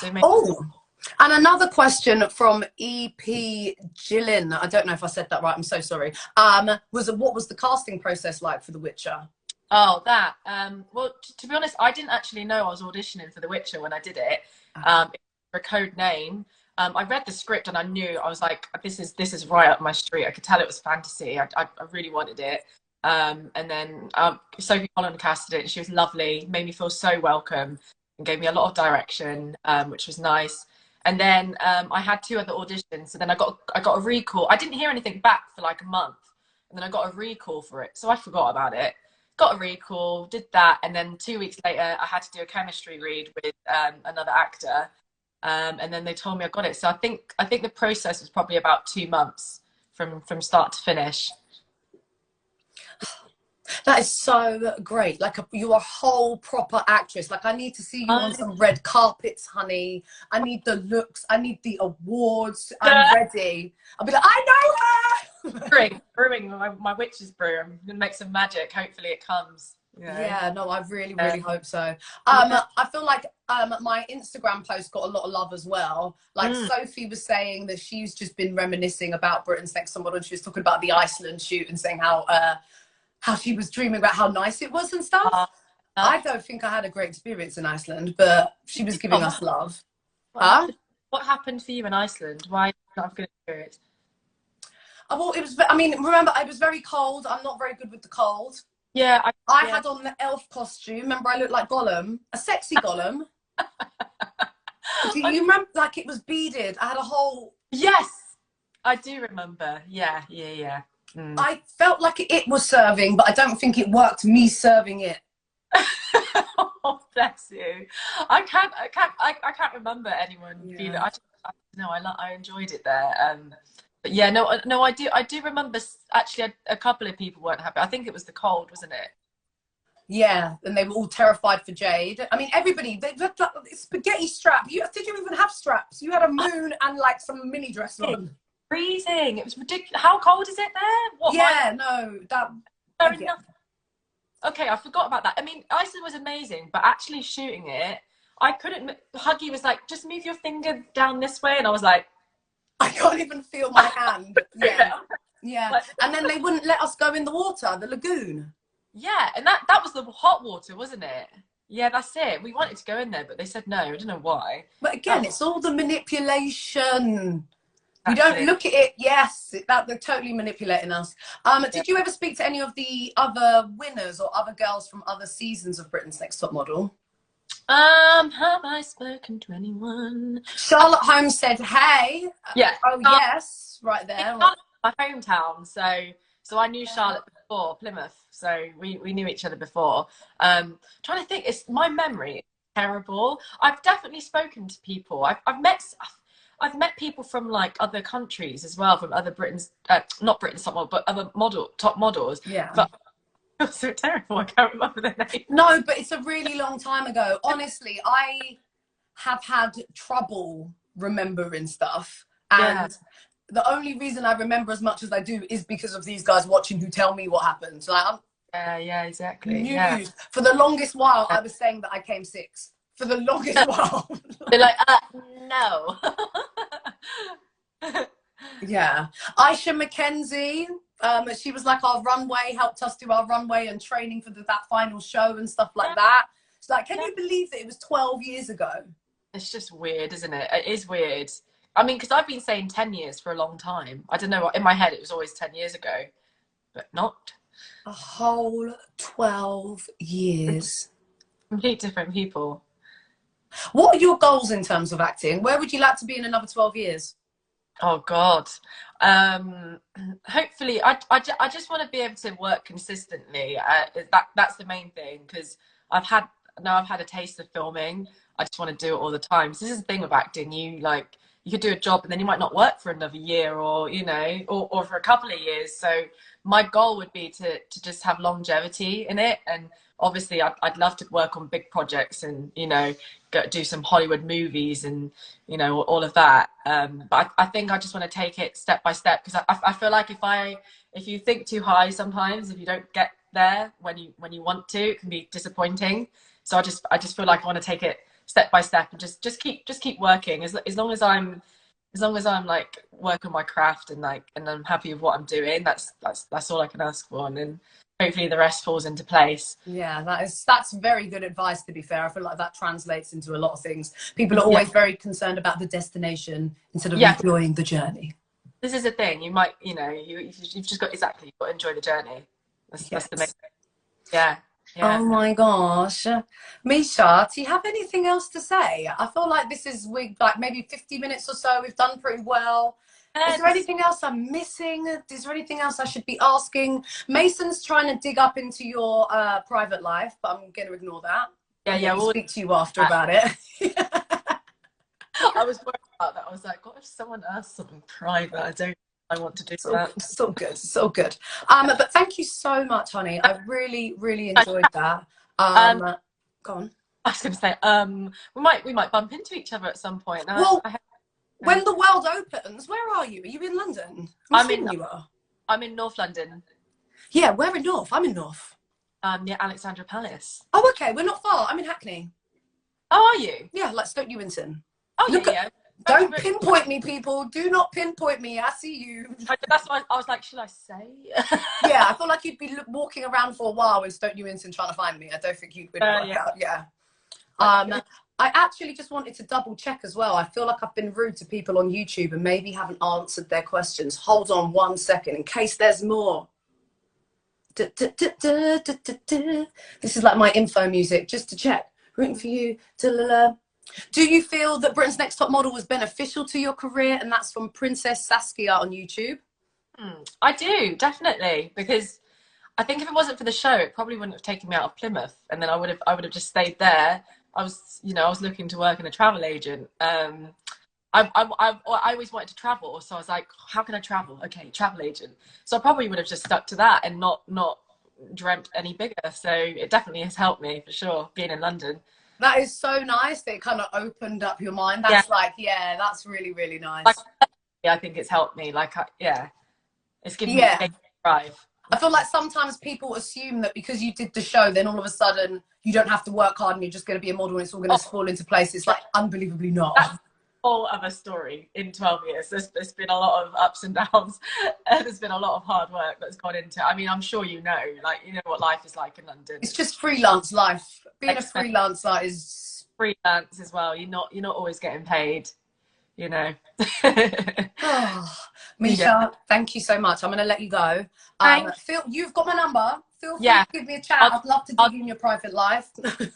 and another question from EP Gillen. I don't know if I said that right. I'm so sorry. What was the casting process like for The Witcher? Oh, that. Well, to be honest, I didn't actually know I was auditioning for The Witcher when I did it. For a code name. I read the script and I knew, I was like, this is right up my street. I could tell it was fantasy. I really wanted it. And then Sophie Holland casted it, and she was lovely, made me feel so welcome, and gave me a lot of direction, which was nice. And then I had 2 other auditions. So then I got a recall. I didn't hear anything back for like a month, and then I got a recall for it. So I forgot about it. Got a recall, did that, and then 2 weeks later, I had to do a chemistry read with another actor. And then they told me I got it. So I think the process was probably about 2 months from start to finish. That is so great. Like, you're a whole proper actress. Like, I need to see you on some red carpets, honey. I need the looks. I need the awards. I'm ready. I'll be like, I know her. Brewing my witch's brew. I'm gonna make some magic. Hopefully it comes. Yeah, no, I really hope so. I feel like my Instagram post got a lot of love as well. Like, Sophie was saying that she's just been reminiscing about Britain's Next Top Model, and she was talking about the Iceland shoot and saying how she was dreaming about how nice it was and stuff. I don't think I had a great experience in Iceland, but she was giving us love. What happened for you in Iceland? Why did you not have a good experience? Well, remember, I was very cold. I'm not very good with the cold. Yeah, I had on the elf costume. Remember, I looked like Gollum, a sexy Gollum. Do you remember? Like, it was beaded. I had a whole. Yes, I do remember. Yeah. I felt like it was serving, but I don't think it worked. Me serving it. Oh, bless you. I can't remember anyone feeling. I enjoyed it there. But yeah, no, I do remember actually a couple of people weren't happy. I think it was the cold, wasn't it? Yeah, and they were all terrified for Jade. I mean, everybody, they had like spaghetti strap. Did you even have straps? You had a moon and like some mini dress on. Freezing. It was ridiculous. How cold is it there? Okay, I forgot about that. I mean, Iceland was amazing, but actually shooting it, I couldn't. Huggy was like, just move your finger down this way, and I was like, I can't even feel my hand. Yeah. And then they wouldn't let us go in the water, the lagoon. Yeah, and that was the hot water, wasn't it? Yeah, that's it. We wanted to go in there, but they said no. I don't know why. But again, it's all the manipulation. We don't Exactly. look at it. Yes, that they're totally manipulating us. Yeah. Did you ever speak to any of the other winners or other girls from other seasons of Britain's Next Top Model? Have I spoken to anyone? Charlotte Holmes said, "Hey, Yeah. oh yes, right there." Charlotte, my hometown, so I knew Charlotte before Plymouth, so we knew each other before. Trying to think, it's my memory is terrible. I've definitely spoken to people. I've met people from like other countries as well, from other Britain's not Britain's top model, but other top models. Yeah. But I feel so terrible. I can't remember their name. No, but it's a really long time ago. Honestly, I have had trouble remembering stuff, Yeah. and the only reason I remember as much as I do is because of these guys watching who tell me what happens. Like, I'm Yeah, exactly. Yeah. news. For the longest while, I was saying that I came sixth. For the longest while. They're like, no. Yeah. Aisha Mackenzie, she was like our runway, helped us do our runway and training for that final show and stuff like that. It's like, can you believe that it was 12 years ago? It's just weird, isn't it? It is weird. I mean, because I've been saying 10 years for a long time. I don't know, in my head it was always 10 years ago, but not. A whole 12 years. Complete different people. What are your goals in terms of acting? Where would you like to be in another 12 years? Oh God. Hopefully, I just want to be able to work consistently. That's the main thing, because I've had a taste of filming. I just want to do it all the time. So this is the thing with acting. You could do a job and then you might not work for another year, or or for a couple of years. So my goal would be to just have longevity in it. And obviously I'd love to work on big projects and do some Hollywood movies and all of that. But I think I just want to take it step by step, because I feel like if you think too high, sometimes if you don't get there when you want to, it can be disappointing. So I just feel like I want to take it step by step and just keep working, as long as I'm like working my craft and I'm happy with what I'm doing. That's all I can ask for, and then hopefully the rest falls into place. Yeah, that's very good advice, to be fair. I feel like that translates into a lot of things. People are always very concerned about the destination instead of enjoying the journey. This is a thing. You might, you've just got you've got to enjoy the journey. That's the main thing. Yeah. Yeah. Oh my gosh. Mecia, do you have anything else to say? I feel like we like maybe 50 minutes or so. We've done pretty well. Is there anything else I'm missing? Is there anything else I should be asking? Mason's trying to dig up into your private life, but I'm going to ignore that. We'll speak to you after about it. I was worried about that. I was like, what if someone asks something private? I want to do that. So good, so good. But thank you so much, honey. I really, really enjoyed that. Go on. I was going to say, we might bump into each other at some point. When the world opens, where are you? Are you in London? I'm in North London. Yeah, where in North? I'm in North. Near Alexandra Palace. Oh, okay. We're not far. I'm in Hackney. Oh, are you? Yeah, like Stoke Newington. Oh, yeah. Don't pinpoint me, people. Do not pinpoint me. I see you. That's why I was like, should I say? Yeah, I feel like you'd be walking around for a while in Stoke Newington trying to find me. I don't think you'd really work out. Yeah. I actually just wanted to double check as well. I feel like I've been rude to people on YouTube and maybe haven't answered their questions. Hold on 1 second in case there's more. This is like my info music, just to check. Rooting for you. Do you feel that Britain's Next Top Model was beneficial to your career? And that's from Princess Saskia on YouTube. I do, definitely, because I think if it wasn't for the show, it probably wouldn't have taken me out of Plymouth, and then I would have just stayed there. I was looking to work in a travel agent. I always wanted to travel, so I was like, how can I travel? Okay, travel agent. So I probably would have just stuck to that and not dreamt any bigger. So it definitely has helped me for sure, being in London. That is so nice that it kind of opened up your mind. That's that's really, really nice. I think it's helped me. It's given me a drive. I feel like sometimes people assume that because you did the show, then all of a sudden you don't have to work hard and you're just going to be a model and it's all going to fall into place. It's like unbelievably not. That's a whole other story in 12 years. There's been a lot of ups and downs. And there's been a lot of hard work that's gone into it. I mean, I'm sure you know what life is like in London. It's just freelance life. Being a freelancer is freelance as well. You're not always getting paid. you know. Oh, Yeah. Mecia, thank you so much. I'm going to let you go. Thanks. Phil, you've got my number. Feel free Yeah. to give me a chat. I'll, I'd love to I'll dig you in your private life. give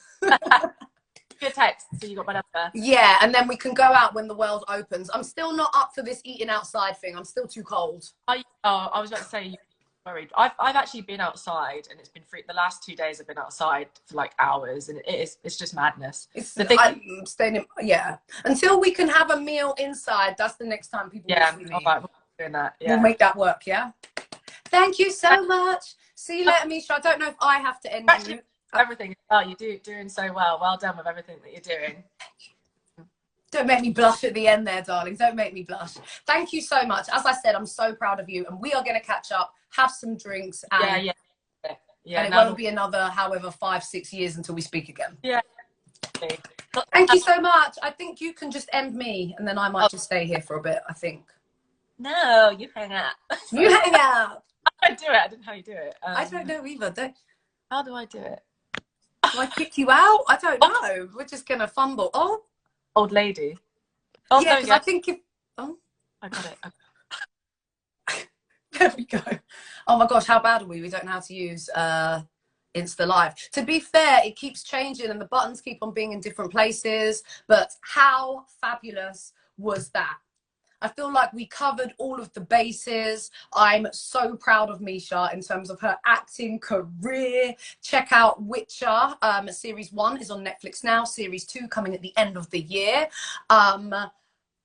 you a text so you got my number. Yeah, and then we can go out when the world opens. I'm still not up for this eating outside thing. I'm still too cold. I was about to say, you worried. I've actually been outside and it's been free. The last 2 days I've been outside for like hours and it's just madness. The thing, I'm staying in, yeah. Until we can have a meal inside, that's the next time people will yeah, see all me. right, we'll be doing that. We'll Yeah. make that work, yeah? Thank you so much. See you later, Mecia. I don't know if I have to end Actually, you. everything. Oh, doing so well. Well done with everything that you're doing. Don't make me blush at the end there, darling. Don't make me blush. Thank you so much. As I said, I'm so proud of you. And we are going to catch up, have some drinks. And, Yeah. and it won't be another, however, 5-6 years until we speak again. Yeah. Thank you so much. I think you can just end me. And then I might just stay here for a bit, I think. No, you hang out. You hang out. I do it. I don't know how you do it. I don't know either. How do I do it? Do I kick you out? I don't know. We're just going to fumble. Oh. Old lady. Oh, yeah, because I think if... Oh. I got it. There we go. Oh my gosh, how bad are we? We don't know how to use InstaLive. To be fair, it keeps changing and the buttons keep on being in different places. But how fabulous was that? I feel like we covered all of the bases. I'm so proud of Mecia in terms of her acting career. Check out Witcher. Series 1 is on Netflix now. Series 2 coming at the end of the year.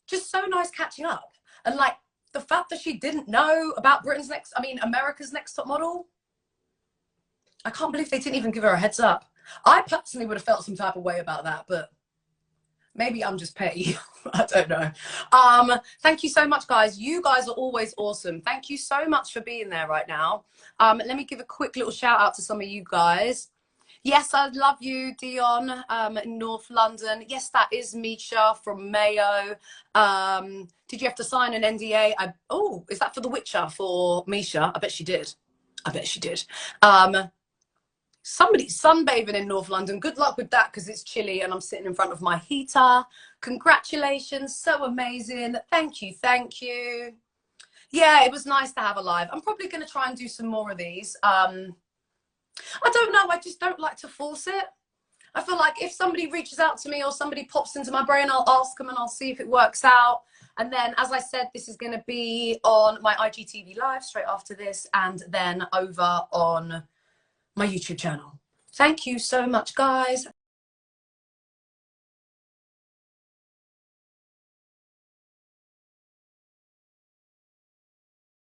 Just so nice catching up. And like the fact that she didn't know about America's Next Top Model. I can't believe they didn't even give her a heads up. I personally would have felt some type of way about that, but maybe I'm just petty. I don't know. Thank you so much, guys. You guys are always awesome. Thank you so much for being there right now. Let me give a quick little shout out to some of you guys. Yes, I love you, Dion, in North London. Yes, that is Mecia from Mayo. Did you have to sign an NDA? Oh, is that for The Witcher for Mecia? I bet she did. I bet she did. Somebody's sunbathing in North London. Good luck with that because it's chilly and I'm sitting in front of my heater. Congratulations. So amazing. Thank you. Thank you. Yeah, it was nice to have a live. I'm probably going to try and do some more of these. I don't know. I just don't like to force it. I feel like if somebody reaches out to me or somebody pops into my brain, I'll ask them and I'll see if it works out. And then, as I said, this is going to be on my IGTV live straight after this and then over on my YouTube channel. Thank you so much, guys.